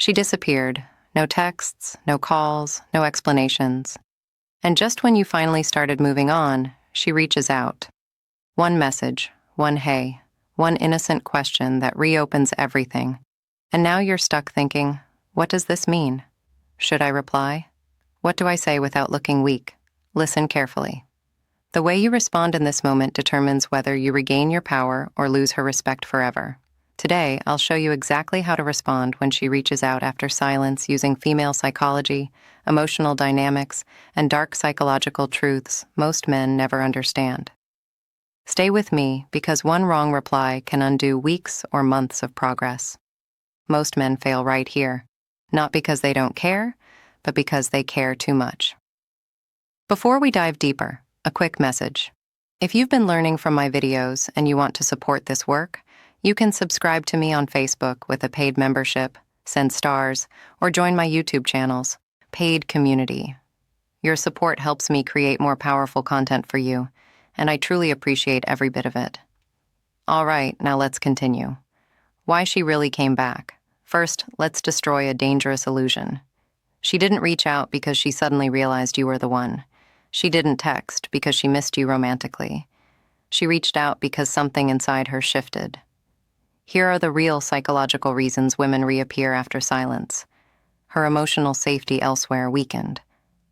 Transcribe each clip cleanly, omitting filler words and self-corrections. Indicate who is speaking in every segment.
Speaker 1: She disappeared. No texts, no calls, no explanations. And just when you finally started moving on, she reaches out. One message, one hey, one innocent question that reopens everything. And now you're stuck thinking, what does this mean? Should I reply? What do I say without looking weak? Listen carefully. The way you respond in this moment determines whether you regain your power or lose her respect forever. Today, I'll show you exactly how to respond when she reaches out after silence using female psychology, emotional dynamics, and dark psychological truths most men never understand. Stay with me because one wrong reply can undo weeks or months of progress. Most men fail right here, not because they don't care, but because they care too much. Before we dive deeper, a quick message. If you've been learning from my videos and you want to support this work, you can subscribe to me on Facebook with a paid membership, send stars, or join my YouTube channel's paid community. Your support helps me create more powerful content for you, and I truly appreciate every bit of it. All right, now let's continue. Why she really came back. First, let's destroy a dangerous illusion. She didn't reach out because she suddenly realized you were the one. She didn't text because she missed you romantically. She reached out because something inside her shifted. Here are the real psychological reasons women reappear after silence. Her emotional safety elsewhere weakened.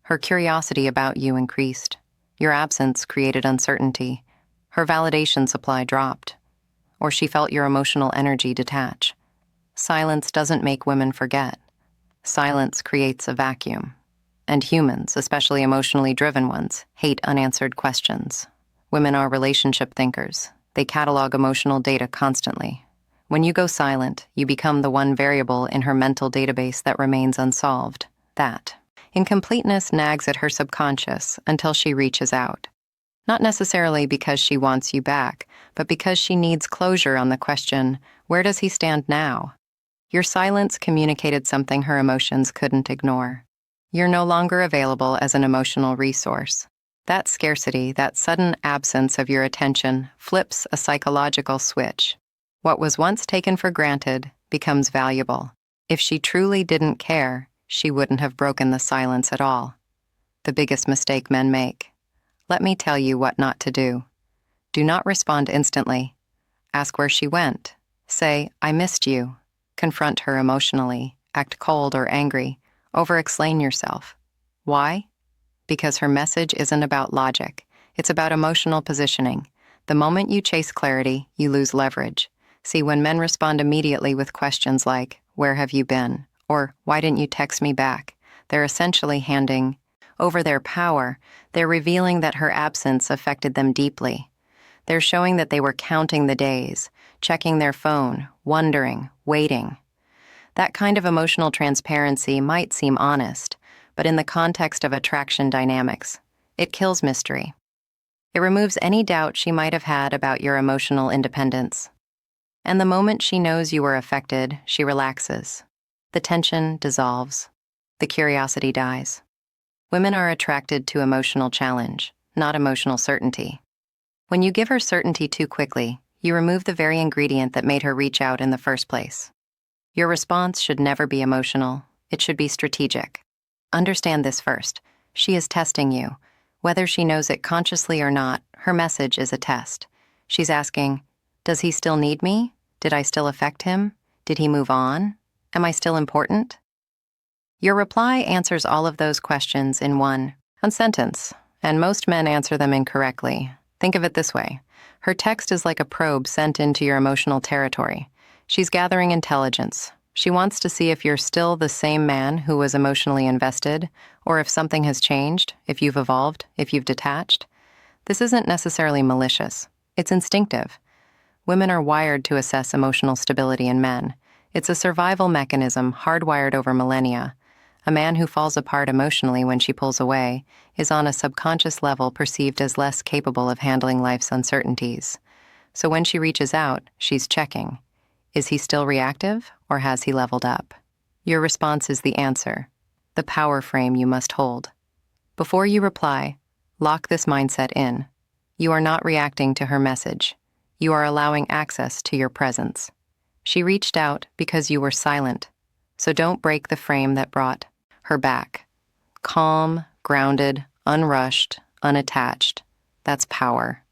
Speaker 1: Her curiosity about you increased. Your absence created uncertainty. Her validation supply dropped. Or she felt your emotional energy detach. Silence doesn't make women forget. Silence creates a vacuum. And humans, especially emotionally driven ones, hate unanswered questions. Women are relationship thinkers. They catalog emotional data constantly. When you go silent, you become the one variable in her mental database that remains unsolved. That incompleteness nags at her subconscious until she reaches out. Not necessarily because she wants you back, but because she needs closure on the question, where does he stand now? Your silence communicated something her emotions couldn't ignore. You're no longer available as an emotional resource. That scarcity, that sudden absence of your attention, flips a psychological switch. What was once taken for granted becomes valuable. If she truly didn't care, she wouldn't have broken the silence at all. The biggest mistake men make. Let me tell you what not to do. Do not respond instantly. Ask where she went. Say, I missed you. Confront her emotionally. Act cold or angry. Over-explain yourself. Why? Because her message isn't about logic. It's about emotional positioning. The moment you chase clarity, you lose leverage. See, when men respond immediately with questions like, where have you been? Or, why didn't you text me back? They're essentially handing over their power. They're revealing that her absence affected them deeply. They're showing that they were counting the days, checking their phone, wondering, waiting. That kind of emotional transparency might seem honest, but in the context of attraction dynamics, it kills mystery. It removes any doubt she might have had about your emotional independence. And the moment she knows you were affected, she relaxes. The tension dissolves. The curiosity dies. Women are attracted to emotional challenge, not emotional certainty. When you give her certainty too quickly, you remove the very ingredient that made her reach out in the first place. Your response should never be emotional. It should be strategic. Understand this first. She is testing you. Whether she knows it consciously or not, her message is a test. She's asking, does he still need me? Did I still affect him? Did he move on? Am I still important? Your reply answers all of those questions in one sentence, and most men answer them incorrectly. Think of it this way. Her text is like a probe sent into your emotional territory. She's gathering intelligence. She wants to see if you're still the same man who was emotionally invested, or if something has changed, if you've evolved, if you've detached. This isn't necessarily malicious. It's instinctive. Women are wired to assess emotional stability in men. It's a survival mechanism hardwired over millennia. A man who falls apart emotionally when she pulls away is on a subconscious level perceived as less capable of handling life's uncertainties. So when she reaches out, she's checking. Is he still reactive, or has he leveled up? Your response is the answer, the power frame you must hold. Before you reply, lock this mindset in. You are not reacting to her message. You are allowing access to your presence. She reached out because you were silent. So don't break the frame that brought her back. Calm, grounded, unrushed, unattached. That's power.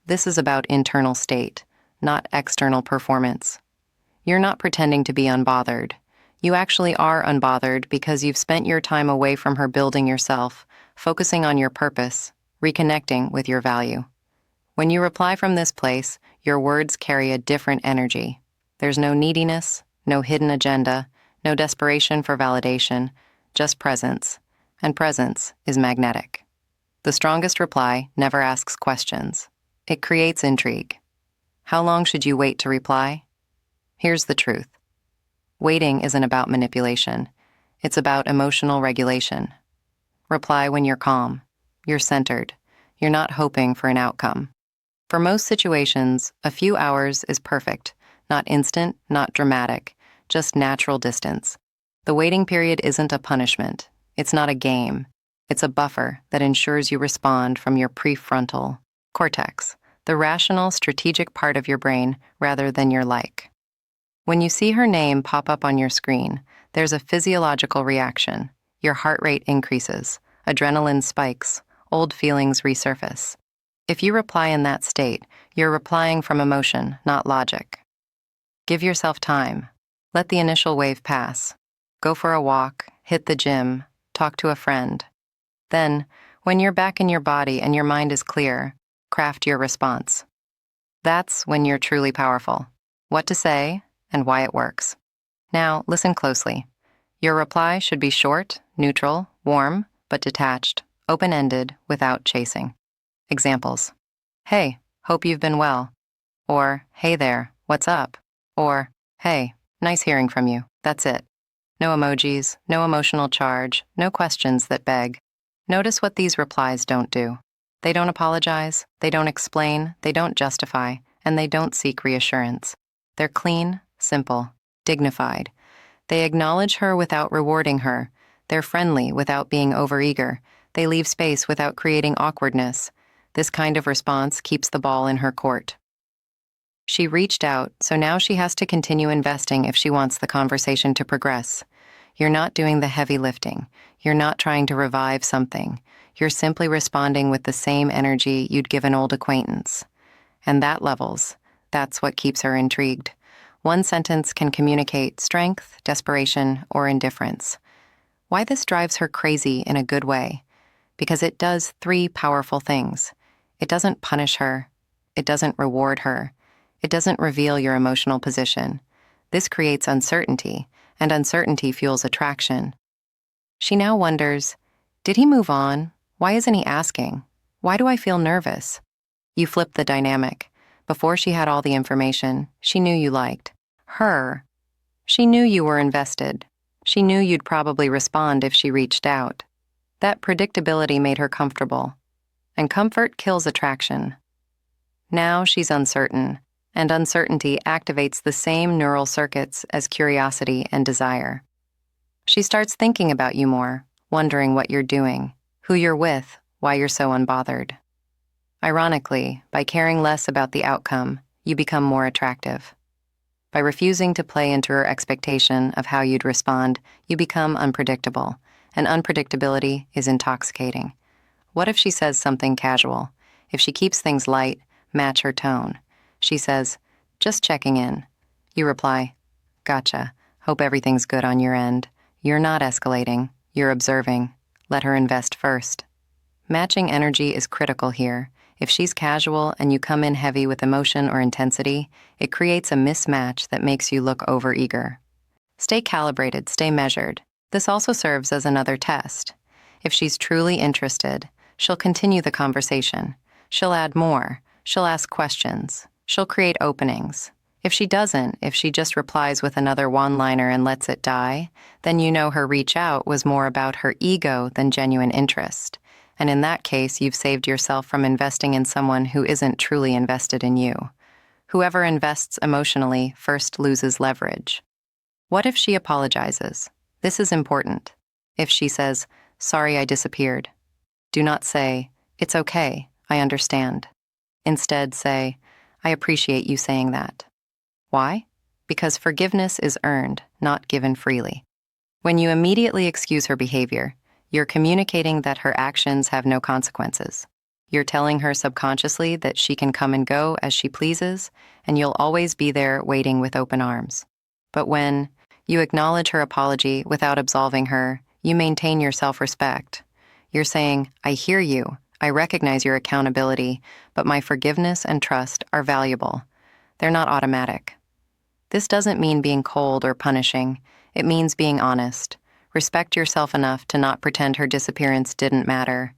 Speaker 1: This is about internal state, not external performance. You're not pretending to be unbothered. You actually are unbothered because you've spent your time away from her building yourself, focusing on your purpose, reconnecting with your value. When you reply from this place, your words carry a different energy. There's no neediness, no hidden agenda, no desperation for validation, just presence. And presence is magnetic. The strongest reply never asks questions. It creates intrigue. How long should you wait to reply? Here's the truth. Waiting isn't about manipulation. It's about emotional regulation. Reply when you're calm. You're centered. You're not hoping for an outcome. For most situations, a few hours is perfect. Not instant, not dramatic, just natural distance. The waiting period isn't a punishment. It's not a game. It's a buffer that ensures you respond from your prefrontal cortex, the rational, strategic part of your brain, rather than your like. When you see her name pop up on your screen, there's a physiological reaction. Your heart rate increases, adrenaline spikes, old feelings resurface. If you reply in that state, you're replying from emotion, not logic. Give yourself time. Let the initial wave pass. Go for a walk, hit the gym, talk to a friend. Then, when you're back in your body and your mind is clear, craft your response. That's when you're truly powerful. What to say and why it works. Now, listen closely. Your reply should be short, neutral, warm, but detached, open-ended, without chasing. Examples. Hey, hope you've been well. Or, hey there, what's up? Or, hey, nice hearing from you. That's it. No emojis, no emotional charge, no questions that beg. Notice what these replies don't do. They don't apologize, they don't explain, they don't justify, and they don't seek reassurance. They're clean, simple, dignified. They acknowledge her without rewarding her. They're friendly without being overeager. They leave space without creating awkwardness. This kind of response keeps the ball in her court. She reached out, so now she has to continue investing if she wants the conversation to progress. You're not doing the heavy lifting. You're not trying to revive something. You're simply responding with the same energy you'd give an old acquaintance. And that levels. That's what keeps her intrigued. One sentence can communicate strength, desperation, or indifference. Why this drives her crazy in a good way? Because it does three powerful things. It doesn't punish her. It doesn't reward her. It doesn't reveal your emotional position. This creates uncertainty, and uncertainty fuels attraction. She now wonders, did he move on? Why isn't he asking? Why do I feel nervous? You flip the dynamic. Before she had all the information, she knew you liked her. She knew you were invested. She knew you'd probably respond if she reached out. That predictability made her comfortable. And comfort kills attraction. Now she's uncertain, and uncertainty activates the same neural circuits as curiosity and desire. She starts thinking about you more, wondering what you're doing, who you're with, why you're so unbothered. Ironically, by caring less about the outcome, you become more attractive. By refusing to play into her expectation of how you'd respond, you become unpredictable, and unpredictability is intoxicating. What if she says something casual? If she keeps things light, match her tone. She says, just checking in. You reply, gotcha. Hope everything's good on your end. You're not escalating. You're observing. Let her invest first. Matching energy is critical here. If she's casual and you come in heavy with emotion or intensity, it creates a mismatch that makes you look overeager. Stay calibrated, stay measured. This also serves as another test. If she's truly interested, she'll continue the conversation. She'll add more. She'll ask questions. She'll create openings. If she doesn't, if she just replies with another one-liner and lets it die, then you know her reach out was more about her ego than genuine interest. And in that case, you've saved yourself from investing in someone who isn't truly invested in you. Whoever invests emotionally first loses leverage. What if she apologizes? This is important. If she says, sorry I disappeared, do not say, it's okay, I understand. Instead say, I appreciate you saying that. Why? because forgiveness is earned, not given freely. When you immediately excuse her behavior, you're communicating that her actions have no consequences. You're telling her subconsciously that she can come and go as she pleases, and you'll always be there waiting with open arms. But when you acknowledge her apology without absolving her, you maintain your self-respect. You're saying, I hear you, I recognize your accountability, but my forgiveness and trust are valuable. They're not automatic. This doesn't mean being cold or punishing. It means being honest. Respect yourself enough to not pretend her disappearance didn't matter.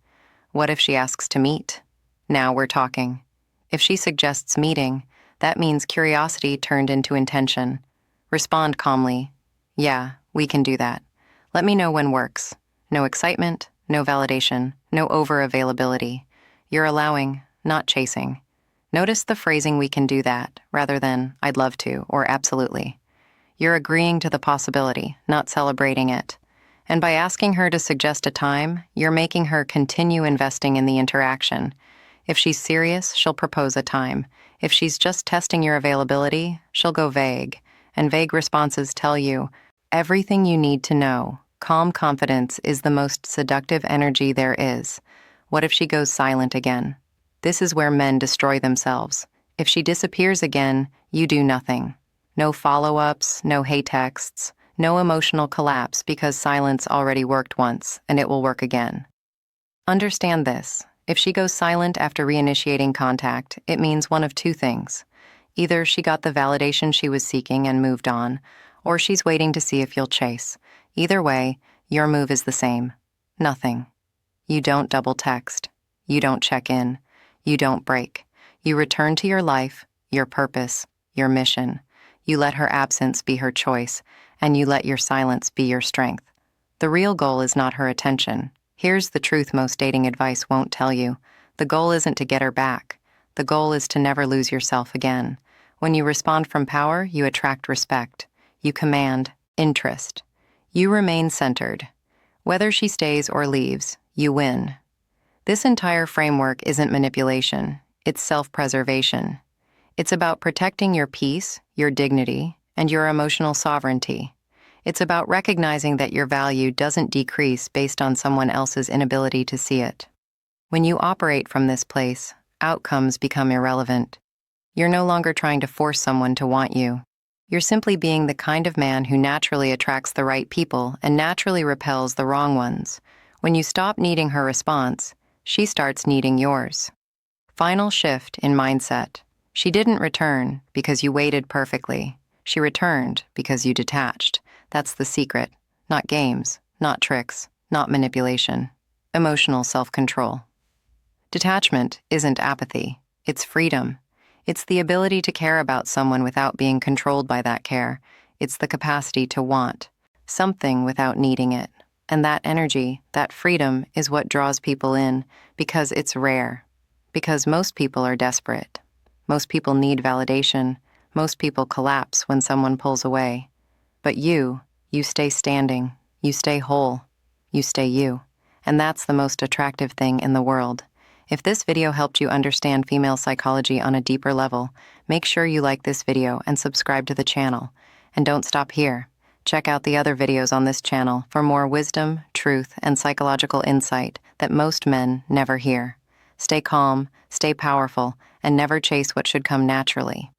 Speaker 1: What if she asks to meet? Now we're talking. If she suggests meeting, that means curiosity turned into intention. Respond calmly. Yeah, we can do that. Let me know when works. No excitement, no validation, no over-availability. You're allowing, not chasing. Notice the phrasing "we can do that" rather than "I'd love to" or "absolutely." You're agreeing to the possibility, not celebrating it. And by asking her to suggest a time, you're making her continue investing in the interaction. If she's serious, she'll propose a time. If she's just testing your availability, she'll go vague. And vague responses tell you everything you need to know. Calm confidence is the most seductive energy there is. What if she goes silent again? This is where men destroy themselves. If she disappears again, you do nothing. No follow-ups, no hey texts, no emotional collapse because silence already worked once and it will work again. Understand this. If she goes silent after reinitiating contact, it means one of two things. Either she got the validation she was seeking and moved on, or she's waiting to see if you'll chase. Either way, your move is the same. Nothing. You don't double text. You don't check in. You don't break. You return to your life, your purpose, your mission. You let her absence be her choice, and you let your silence be your strength. The real goal is not her attention. Here's the truth most dating advice won't tell you. The goal isn't to get her back. The goal is to never lose yourself again. When you respond from power, you attract respect. You command interest. You remain centered. Whether she stays or leaves, you win. This entire framework isn't manipulation. It's self-preservation. It's about protecting your peace, your dignity, and your emotional sovereignty. It's about recognizing that your value doesn't decrease based on someone else's inability to see it. When you operate from this place, outcomes become irrelevant. You're no longer trying to force someone to want you. You're simply being the kind of man who naturally attracts the right people and naturally repels the wrong ones. When you stop needing her response, she starts needing yours. Final shift in mindset. She didn't return because you waited perfectly. She returned because you detached. That's the secret. Not games, not tricks, not manipulation. Emotional self-control. Detachment isn't apathy. It's freedom. It's the ability to care about someone without being controlled by that care. It's the capacity to want something without needing it. And that energy, that freedom, is what draws people in because it's rare. Because most people are desperate. Most people need validation. Most people collapse when someone pulls away. But you stay standing. You stay whole. You stay you. And that's the most attractive thing in the world. If this video helped you understand female psychology on a deeper level, make sure you like this video and subscribe to the channel. And don't stop here. Check out the other videos on this channel for more wisdom, truth, and psychological insight that most men never hear. Stay calm, stay powerful, and never chase what should come naturally.